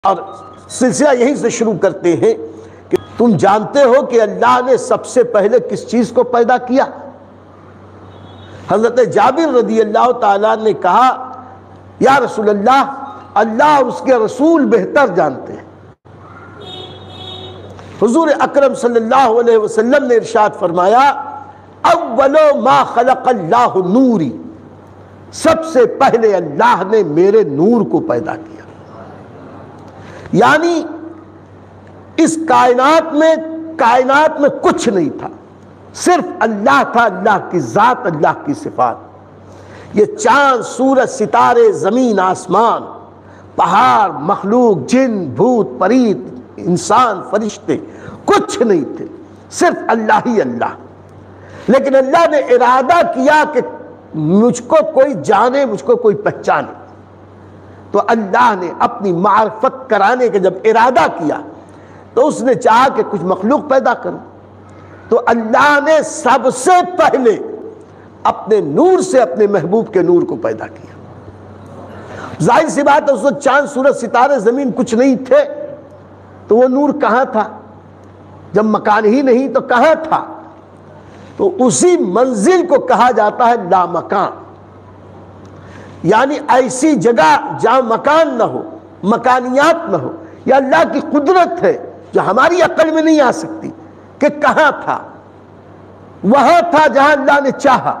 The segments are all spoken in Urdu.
اور سلسلہ یہیں سے شروع کرتے ہیں کہ تم جانتے ہو کہ اللہ نے سب سے پہلے کس چیز کو پیدا کیا؟ حضرت جابر رضی اللہ تعالیٰ نے کہا یا رسول اللہ، اللہ اور اس کے رسول بہتر جانتے ہیں۔ حضور اکرم صلی اللہ علیہ وسلم نے ارشاد فرمایا اول ما خلق اللہ نوری، سب سے پہلے اللہ نے میرے نور کو پیدا کیا۔ یعنی اس کائنات میں کچھ نہیں تھا، صرف اللہ تھا، اللہ کی ذات، اللہ کی صفات۔ یہ چاند، سورج، ستارے، زمین، آسمان، پہاڑ، مخلوق، جن، بھوت، پریت، انسان، فرشتے، کچھ نہیں تھے، صرف اللہ ہی اللہ۔ لیکن اللہ نے ارادہ کیا کہ مجھ کو کوئی جانے، مجھ کو کوئی پہچانے، تو اللہ نے اپنی معرفت کرانے کا جب ارادہ کیا تو اس نے چاہا کہ کچھ مخلوق پیدا کرو، تو اللہ نے سب سے پہلے اپنے نور سے اپنے محبوب کے نور کو پیدا کیا۔ ظاہر سی بات ہے اس وقت چاند، سورج، ستارے، زمین کچھ نہیں تھے، تو وہ نور کہاں تھا؟ جب مکان ہی نہیں تو کہاں تھا؟ تو اسی منزل کو کہا جاتا ہے لامکان، یعنی ایسی جگہ جہاں مکان نہ ہو، مکانیات نہ ہو۔ یہ اللہ کی قدرت ہے جو ہماری عقل میں نہیں آ سکتی کہ کہاں تھا۔ وہاں تھا جہاں اللہ نے چاہا،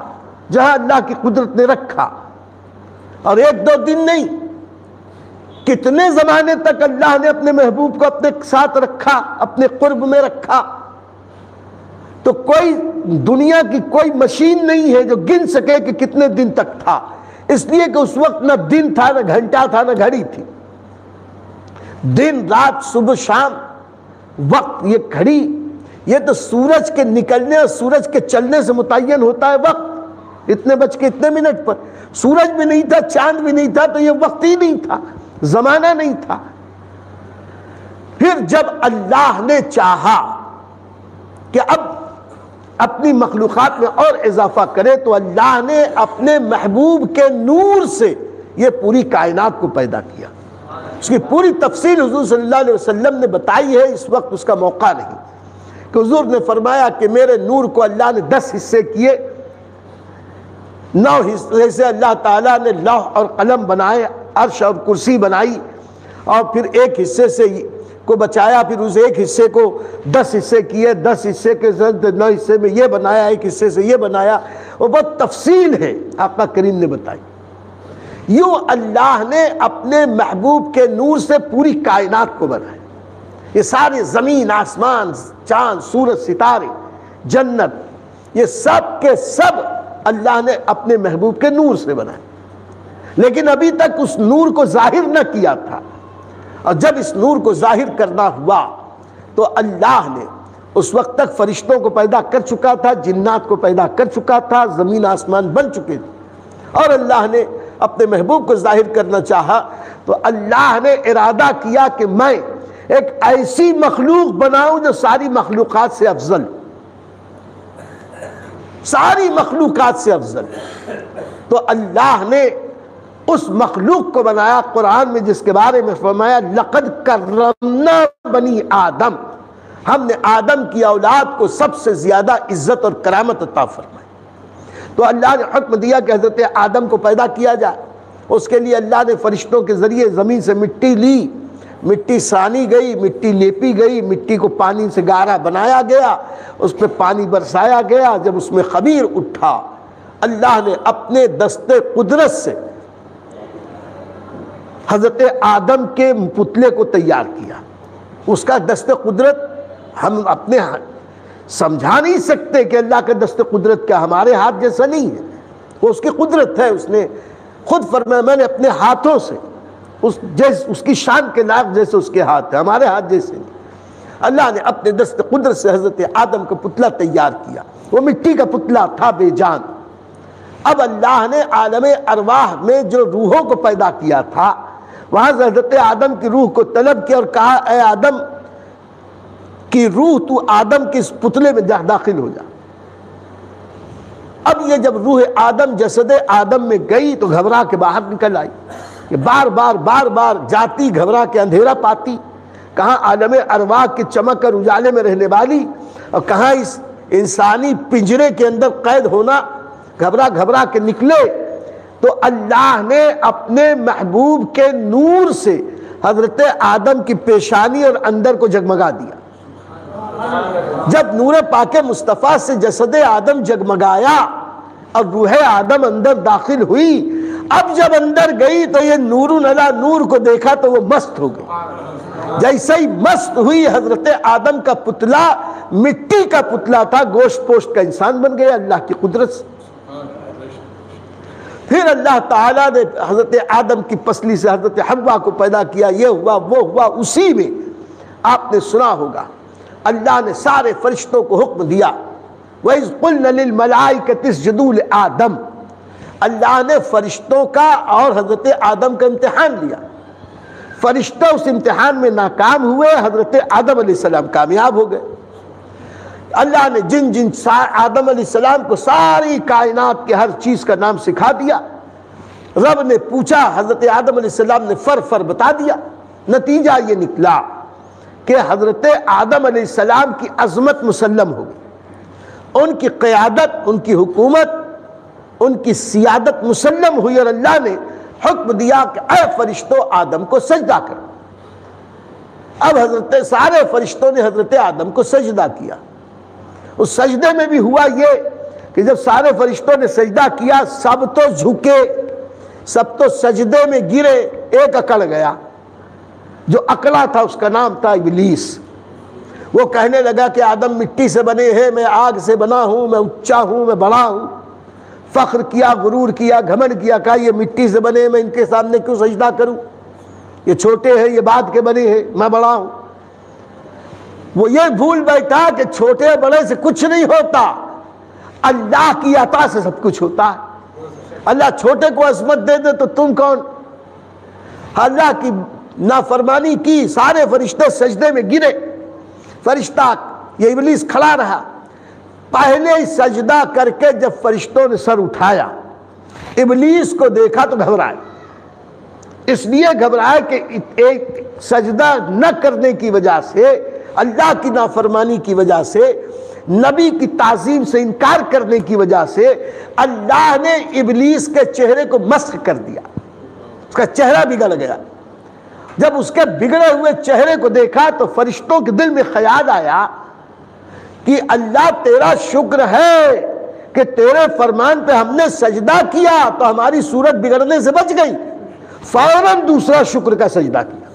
جہاں اللہ کی قدرت نے رکھا، اور ایک دو دن نہیں، کتنے زمانے تک اللہ نے اپنے محبوب کو اپنے ساتھ رکھا، اپنے قرب میں رکھا۔ تو کوئی دنیا کی کوئی مشین نہیں ہے جو گن سکے کہ کتنے دن تک تھا، اس لیے کہ اس وقت نہ دن تھا، نہ گھنٹہ تھا، نہ گھڑی تھی۔ دن، رات، صبح، شام، وقت، یہ گھڑی، یہ تو سورج کے نکلنے اور سورج کے چلنے سے متعین ہوتا ہے وقت، اتنے بج کے اتنے منٹ پر۔ سورج بھی نہیں تھا، چاند بھی نہیں تھا، تو یہ وقت ہی نہیں تھا، زمانہ نہیں تھا۔ پھر جب اللہ نے چاہا کہ اب اپنی مخلوقات میں اور اضافہ کرے، تو اللہ نے اپنے محبوب کے نور سے یہ پوری کائنات کو پیدا کیا۔ اس کی پوری تفصیل حضور صلی اللہ علیہ وسلم نے بتائی ہے، اس وقت اس کا موقع نہیں، کہ حضور نے فرمایا کہ میرے نور کو اللہ نے 10 حصے کیے۔ 9 حصے سے اللہ تعالیٰ نے لوح اور قلم بنائے، عرش اور کرسی بنائی، اور پھر ایک حصے سے کو بچایا، پھر اس ایک حصے کو 10 حصے کیے، 10 حصے کے 9 حصے میں یہ بنایا، ایک حصے سے یہ بنایا، وہ بہت تفصیل ہے آقا کریم نے بتائی۔ یوں اللہ نے اپنے محبوب کے نور سے پوری کائنات کو بنایا۔ یہ سارے زمین، آسمان، چاند، سورج، ستارے، جنت، یہ سب کے سب اللہ نے اپنے محبوب کے نور سے بنائے، لیکن ابھی تک اس نور کو ظاہر نہ کیا تھا۔ اور جب اس نور کو ظاہر کرنا ہوا تو اللہ نے اس وقت تک فرشتوں کو پیدا کر چکا تھا، جنات کو پیدا کر چکا تھا، زمین آسمان بن چکے تھے، اور اللہ نے اپنے محبوب کو ظاہر کرنا چاہا تو اللہ نے ارادہ کیا کہ میں ایک ایسی مخلوق بناؤں جو ساری مخلوقات سے افضل، ساری مخلوقات سے افضل۔ تو اللہ نے اس مخلوق کو بنایا، قرآن میں جس کے بارے میں فرمایا لقد کرمنا بنی آدم، ہم نے آدم کی اولاد کو سب سے زیادہ عزت اور کرامت عطا فرمائی۔ تو اللہ نے حکم دیا کہ حضرت آدم کو پیدا کیا جائے۔ اس کے لیے اللہ نے فرشتوں کے ذریعے زمین سے مٹی لی، مٹی سانی گئی، مٹی لیپی گئی، مٹی کو پانی سے گارا بنایا گیا، اس پہ پانی برسایا گیا۔ جب اس میں خمیر اٹھا، اللہ نے اپنے دست قدرت سے حضرت آدم کے پتلے کو تیار کیا۔ اس کا دست قدرت ہم اپنے سمجھا نہیں سکتے کہ اللہ کا دست قدرت کیا، ہمارے ہاتھ جیسا نہیں ہے، وہ اس کی قدرت ہے۔ اس نے خود فرمایا میں نے اپنے ہاتھوں سے اس کی شان کے لائق جیسے اس کے ہاتھ ہے، ہمارے ہاتھ جیسے نہیں۔ اللہ نے اپنے دست قدرت سے حضرت آدم کا پتلا تیار کیا، وہ مٹی کا پتلا تھا بے جان۔ اب اللہ نے عالم ارواح میں جو روحوں کو پیدا کیا تھا، وہاں سے حضرت آدم کی روح کو طلب کیا اور کہا اے آدم کی روح، تو آدم کے اس پتلے میں داخل ہو جا۔ اب یہ جب روح آدم جسد آدم میں گئی تو گھبرا کے باہر نکل آئی، کہ بار بار جاتی گھبرا کے اندھیرا پاتی، کہاں عالم ارواح کی چمک اور اجالے میں رہنے والی، اور کہاں اس انسانی پنجرے کے اندر قید ہونا، گھبرا کے نکلے۔ تو اللہ نے اپنے محبوب کے نور سے حضرت آدم کی پیشانی اور اندر کو جگمگا دیا۔ جب نور پاک مصطفیٰ سے جسد آدم جگمگایا اور روح آدم اندر داخل ہوئی، اب جب اندر گئی تو یہ نور علی نور کو دیکھا تو وہ مست ہو گئی۔ جیسے ہی مست ہوئی، حضرت آدم کا پتلا مٹی کا پتلا تھا، گوشت پوشت کا انسان بن گیا اللہ کی قدرت سے۔ پھر اللہ تعالیٰ نے حضرت آدم کی پسلی سے حضرت حوا کو پیدا کیا، یہ ہوا وہ ہوا۔ اسی میں آپ نے سنا ہوگا اللہ نے سارے فرشتوں کو حکم دیا، وَإِذْ قُلْنَا لِلْمَلَائِكَةِ اسْجُدُوا لِآدَمَ۔ اللہ نے فرشتوں کا اور حضرت آدم کا امتحان لیا، فرشتہ اس امتحان میں ناکام ہوئے، حضرت آدم علیہ السلام کامیاب ہو گئے۔ اللہ نے جن آدم علیہ السلام کو ساری کائنات کے ہر چیز کا نام سکھا دیا۔ رب نے پوچھا، حضرت آدم علیہ السلام نے فر بتا دیا۔ نتیجہ یہ نکلا کہ حضرت آدم علیہ السلام کی عظمت مسلم ہو گئی، ان کی قیادت، ان کی حکومت، ان کی سیادت مسلم ہوئی، اور اللہ نے حکم دیا کہ اے فرشتوں آدم کو سجدہ کرو۔ اب حضرت سارے فرشتوں نے حضرت آدم کو سجدہ کیا۔ اس سجدے میں بھی ہوا یہ کہ جب سارے فرشتوں نے سجدہ کیا، سب تو جھکے، سب تو سجدے میں گرے، ایک اکڑ گیا۔ جو اکڑا تھا اس کا نام تھا ابلیس۔ وہ کہنے لگا کہ آدم مٹی سے بنے ہیں، میں آگ سے بنا ہوں، میں اونچا ہوں، میں بڑا ہوں۔ فخر کیا، غرور کیا، گھمنڈ کیا، کہا یہ مٹی سے بنے، میں ان کے سامنے کیوں سجدہ کروں؟ یہ چھوٹے ہیں، یہ بات کے بنے ہیں، میں بڑا ہوں۔ وہ یہ بھول بیٹھا کہ چھوٹے بڑے سے کچھ نہیں ہوتا، اللہ کی عطا سے سب کچھ ہوتا ہے۔ اللہ چھوٹے کو عظمت دے دے تو تم کون؟ اللہ کی نافرمانی کی، سارے فرشتے سجدے میں گرے۔ فرشتہ یہ ابلیس کھڑا رہا، پہلے ہی سجدہ کر کے جب فرشتوں نے سر اٹھایا، ابلیس کو دیکھا تو گھبرائے۔ اس لیے گھبرائے کہ ایک سجدہ نہ کرنے کی وجہ سے، اللہ کی نافرمانی کی وجہ سے، نبی کی تعظیم سے انکار کرنے کی وجہ سے اللہ نے ابلیس کے چہرے کو مسخ کر دیا، اس کا چہرہ بگڑ گیا۔ جب اس کے بگڑے ہوئے چہرے کو دیکھا تو فرشتوں کے دل میں خیال آیا کہ اللہ تیرا شکر ہے کہ تیرے فرمان پہ ہم نے سجدہ کیا تو ہماری صورت بگڑنے سے بچ گئی۔ فوراً دوسرا شکر کا سجدہ کیا۔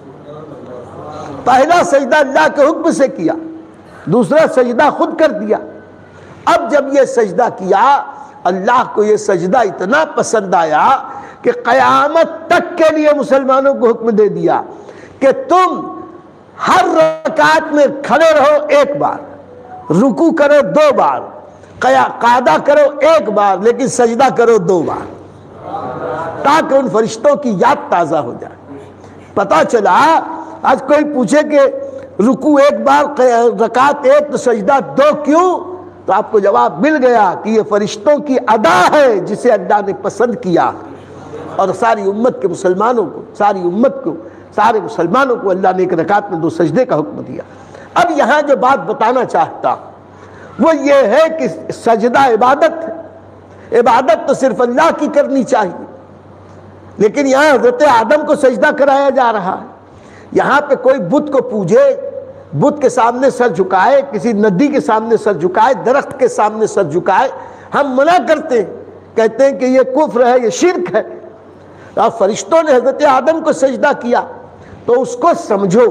پہلا سجدہ اللہ کے حکم سے کیا، دوسرا سجدہ خود کر دیا۔ اب جب یہ سجدہ کیا، اللہ کو یہ سجدہ اتنا پسند آیا کہ قیامت تک کے لیے مسلمانوں کو حکم دے دیا کہ تم ہر رکعت میں کھڑے رہو ایک بار، رکوع کرو 2 بار، قعدہ کرو 1 بار، لیکن سجدہ کرو 2 بار، تاکہ ان فرشتوں کی یاد تازہ ہو جائے۔ پتہ چلا آج کوئی پوچھے کہ رکوع 1 بار، رکعت 1 تو سجدہ 2 کیوں؟ تو آپ کو جواب مل گیا کہ یہ فرشتوں کی ادا ہے جسے اللہ نے پسند کیا، اور ساری امت کے مسلمانوں کو، ساری امت کو، سارے مسلمانوں کو اللہ نے 1 رکعت میں 2 سجدے کا حکم دیا۔ اب یہاں جو بات بتانا چاہتا وہ یہ ہے کہ سجدہ عبادت ہے، عبادت تو صرف اللہ کی کرنی چاہیے، لیکن یہاں حضرت آدم کو سجدہ کرایا جا رہا ہے۔ یہاں پہ کوئی بت کو پوجے، بت کے سامنے سر جھکائے، کسی ندی کے سامنے سر جھکائے، درخت کے سامنے سر جھکائے، ہم منع کرتے ہیں، کہتے ہیں کہ یہ کفر ہے، یہ شرک ہے۔ اور فرشتوں نے حضرت آدم کو سجدہ کیا تو اس کو سمجھو۔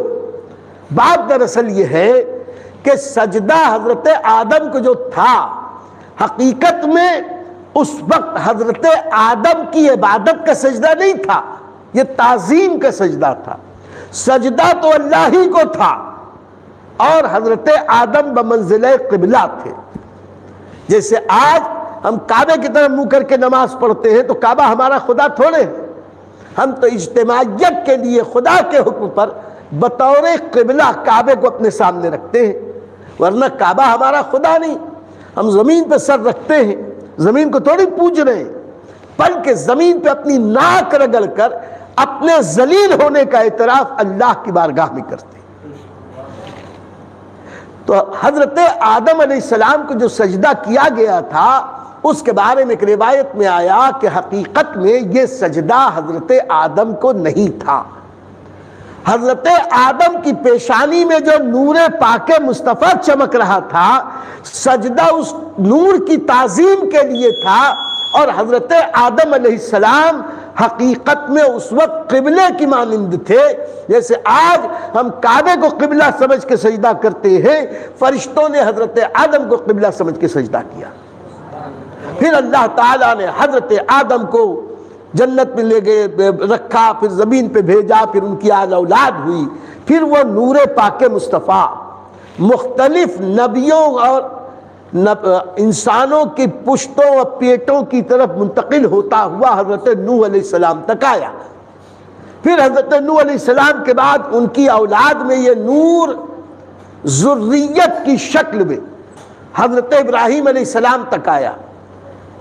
بات دراصل یہ ہے کہ سجدہ حضرت آدم کو جو تھا، حقیقت میں اس وقت حضرت آدم کی عبادت کا سجدہ نہیں تھا، یہ تعظیم کا سجدہ تھا۔ سجدہ تو اللہ ہی کو تھا، اور حضرت آدم بمنزلہ قبلہ تھے۔ جیسے آج ہم کعبے کی طرف منہ کر کے نماز پڑھتے ہیں تو کعبہ ہمارا خدا تھوڑے ہے، ہم تو اجتماعیت کے لیے خدا کے حکم پر بطور قبلہ کعبے کو اپنے سامنے رکھتے ہیں، ورنہ کعبہ ہمارا خدا نہیں۔ ہم زمین پہ سر رکھتے ہیں، زمین کو تھوڑی پوج رہے ہیں، بلکہ زمین پہ اپنی ناک رگڑ کر اپنے ذلیل ہونے کا اعتراف اللہ کی بارگاہ میں کرتے. تو حضرت آدم علیہ السلام کو جو سجدہ کیا گیا تھا اس کے بارے میں ایک روایت میں آیا کہ حقیقت میں یہ سجدہ حضرت آدم کو نہیں تھا. حضرت آدم کی پیشانی میں جو نور پاک مصطفیٰ چمک رہا تھا سجدہ اس نور کی تعظیم کے لیے تھا، اور حضرت آدم علیہ السلام حقیقت میں اس وقت قبلے کی مانند تھے. جیسے آج ہم کعبے کو قبلہ سمجھ کے سجدہ کرتے ہیں، فرشتوں نے حضرت آدم کو قبلہ سمجھ کے سجدہ کیا. پھر اللہ تعالیٰ نے حضرت آدم کو جنت میں لے گئے رکھا، پھر زمین پہ بھیجا، پھر ان کی اولاد ہوئی. پھر وہ نور پاک مصطفیٰ مختلف نبیوں اور انسانوں کی پشتوں اور پیٹوں کی طرف منتقل ہوتا ہوا حضرت نوح علیہ السلام تک آیا. پھر حضرت نوح علیہ السلام کے بعد ان کی اولاد میں یہ نور ذریت کی شکل میں حضرت ابراہیم علیہ السلام تک آیا.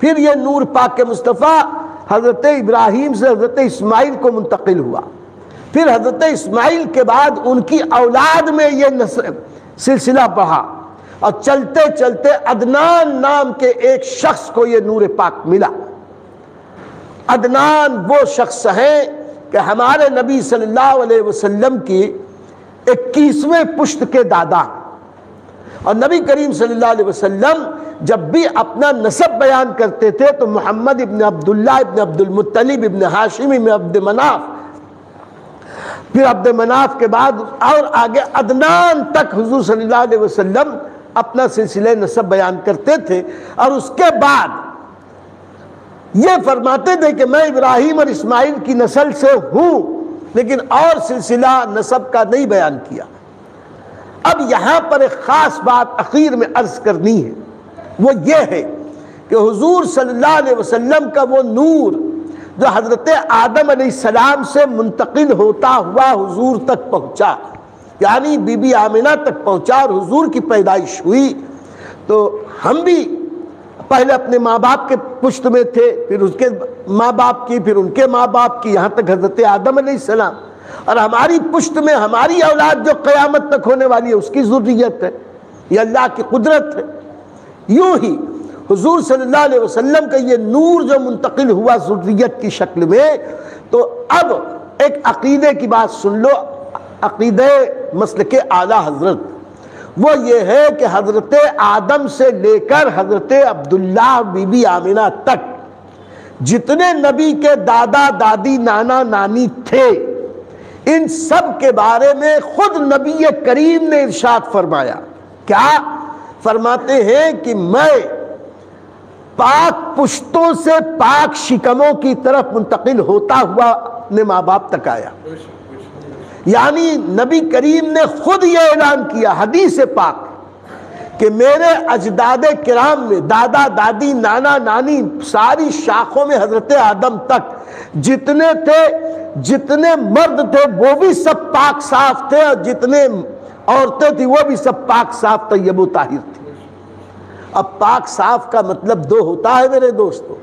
پھر یہ نور پاک مصطفیٰ حضرت ابراہیم سے حضرت اسماعیل کو منتقل ہوا. پھر حضرت اسماعیل کے بعد ان کی اولاد میں یہ سلسلہ بڑھا، اور چلتے چلتے عدنان نام کے ایک شخص کو یہ نور پاک ملا. عدنان وہ شخص ہیں کہ ہمارے نبی صلی اللہ علیہ وسلم کی 21ویں پشت کے دادا، اور نبی کریم صلی اللہ علیہ وسلم جب بھی اپنا نسب بیان کرتے تھے تو محمد ابن عبداللہ ابن عبد المطلب ابن ہاشم ابن عبد مناف، پھر عبد مناف کے بعد اور آگے عدنان تک حضور صلی اللہ علیہ وسلم اپنا سلسلہ نسب بیان کرتے تھے. اور اس کے بعد یہ فرماتے تھے کہ میں ابراہیم اور اسماعیل کی نسل سے ہوں، لیکن اور سلسلہ نسب کا نہیں بیان کیا. اب یہاں پر ایک خاص بات اخیر میں عرض کرنی ہے، وہ یہ ہے کہ حضور صلی اللہ علیہ وسلم کا وہ نور جو حضرت آدم علیہ السلام سے منتقل ہوتا ہوا حضور تک پہنچا، یعنی بی بی آمنہ تک پہنچا اور حضور کی پیدائش ہوئی. تو ہم بھی پہلے اپنے ماں باپ کے پشت میں تھے، پھر اس کے ماں باپ کی، پھر ان کے ماں باپ کی، یہاں تک حضرت آدم علیہ السلام، اور ہماری پشت میں ہماری اولاد جو قیامت تک ہونے والی ہے اس کی ذریت ہے. یہ اللہ کی قدرت ہے. یوں ہی حضور صلی اللہ علیہ وسلم کا یہ نور جو منتقل ہوا ذریت کی شکل میں. تو اب ایک عقیدے کی بات سن لو، عقیدہ مسلک اعلیٰ حضرت، وہ یہ ہے کہ حضرت آدم سے لے کر حضرت عبداللہ بی بی آمنہ تک جتنے نبی کے دادا دادی نانا نانی تھے ان سب کے بارے میں خود نبی کریم نے ارشاد فرمایا. کیا فرماتے ہیں کہ میں پاک پشتوں سے پاک شکموں کی طرف منتقل ہوتا ہوا اپنے ماں باپ تک آیا. یعنی نبی کریم نے خود یہ اعلان کیا حدیث پاک کہ میرے اجداد کرام میں دادا دادی نانا نانی ساری شاخوں میں حضرت آدم تک جتنے تھے، جتنے مرد تھے وہ بھی سب پاک صاف تھے، اور جتنے عورتیں تھیں وہ بھی سب پاک صاف طیب و طاہر تھے. اب پاک صاف کا مطلب دو ہوتا ہے میرے دوستو،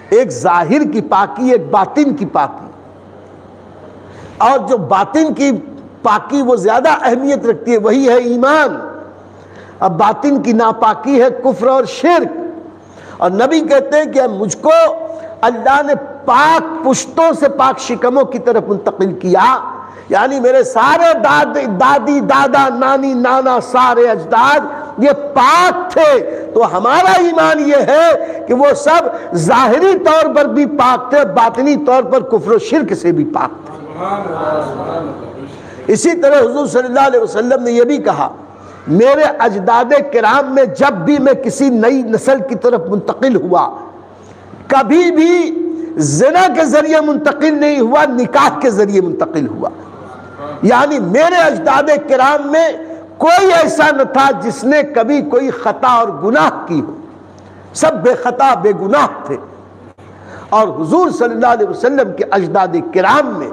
ایک ظاہر کی پاکی، ایک باطن کی پاکی. اور جو باطن کی پاکی وہ زیادہ اہمیت رکھتی ہے، وہی ہے ایمان. اب باطن کی ناپاکی ہے کفر اور شرک. اور نبی کہتے ہیں کہ مجھ کو اللہ نے پاک پشتوں سے پاک شکموں کی طرف منتقل کیا، یعنی میرے سارے دادی دادا نانی نانا سارے اجداد یہ پاک تھے. تو ہمارا ایمان یہ ہے کہ وہ سب ظاہری طور پر بھی پاک تھے، باطنی طور پر کفر و شرک سے بھی پاک تھے. اسی طرح حضور صلی اللہ علیہ وسلم نے یہ بھی کہا میرے اجداد کرام میں جب بھی میں کسی نئی نسل کی طرف منتقل ہوا کبھی بھی زنا کے ذریعے منتقل نہیں ہوا، نکاح کے ذریعے منتقل ہوا. یعنی میرے اجداد کرام میں کوئی ایسا نہ تھا جس نے کبھی کوئی خطا اور گناہ کی ہو، سب بے خطا بے گناہ تھے. اور حضور صلی اللہ علیہ وسلم کے اجداد کرام میں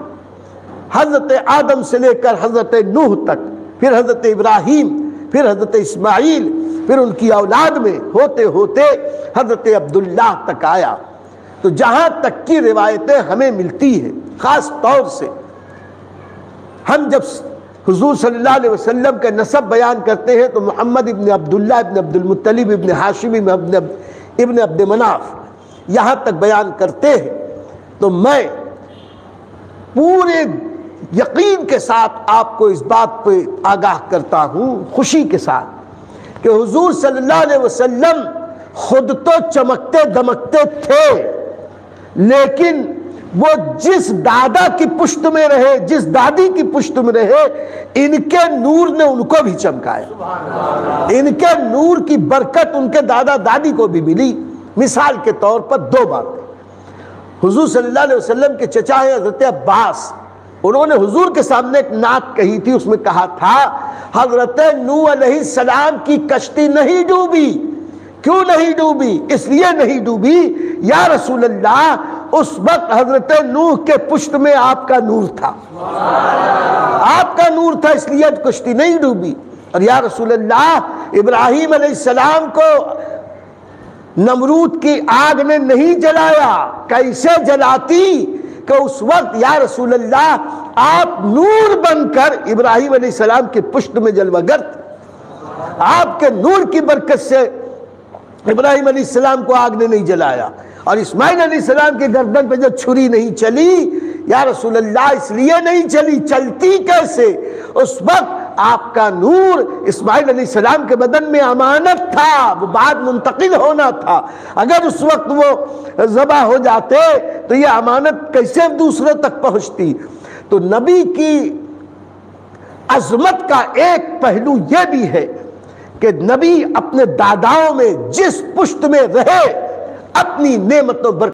حضرت آدم سے لے کر حضرت نوح تک، پھر حضرت ابراہیم، پھر حضرت اسماعیل، پھر ان کی اولاد میں ہوتے ہوتے حضرت عبداللہ تک آیا. تو جہاں تک کی روایتیں ہمیں ملتی ہیں خاص طور سے ہم جب حضور صلی اللہ علیہ وسلم کا نسب بیان کرتے ہیں تو محمد ابن عبداللہ ابن عبد المطلب ابن ہاشم ابن عبد مناف یہاں تک بیان کرتے ہیں، تو میں پورے یقین کے ساتھ آپ کو اس بات پہ آگاہ کرتا ہوں، خوشی کے ساتھ، کہ حضور صلی اللہ علیہ وسلم خود تو چمکتے دمکتے تھے، لیکن وہ جس دادا کی پشت میں رہے، جس دادی کی پشت میں رہے، ان کے نور نے ان کو بھی چمکایا، ان کے نور کی برکت ان کے دادا دادی کو بھی ملی۔ مثال کے طور پر دو باتیں، حضور صلی اللہ علیہ وسلم کے چچا ہیں حضرت عباس، انہوں نے حضور کے سامنے ایک نعت کہی تھی، اس میں کہا تھا حضرت نوح علیہ السلام کی کشتی نہیں ڈوبی، کیوں نہیں ڈوبی؟ اس لیے نہیں ڈوبی یا رسول اللہ اس وقت حضرت نوح کے پشت میں آپ کا نور تھا، آپ کا نور تھا، اس لیے کشتی نہیں ڈوبی۔ اور یا رسول اللہ ابراہیم علیہ السلام کو نمرود کی آگ نے نہیں جلایا، کیسے جلاتی کہ اس وقت یا رسول اللہ آپ نور بن کر ابراہیم علیہ السلام کے پشت میں جلوہ گر تھے، آپ کے نور کی برکت سے ابراہیم علیہ السلام کو آگ نے نہیں جلایا۔ اور اسماعیل علیہ السلام کے گردن پہ جو چھری نہیں چلی یا رسول اللہ اس لیے نہیں چلی، چلتی کیسے؟ اس وقت آپ کا نور اسماعیل علیہ السلام کے بدن میں امانت تھا، وہ بعد منتقل ہونا تھا، اگر اس وقت وہ ذبح ہو جاتے تو یہ امانت کیسے دوسروں تک پہنچتی؟ تو نبی کی عظمت کا ایک پہلو یہ بھی ہے کہ نبی اپنے داداؤں میں جس پشت میں رہے اپنی نعمت و برکت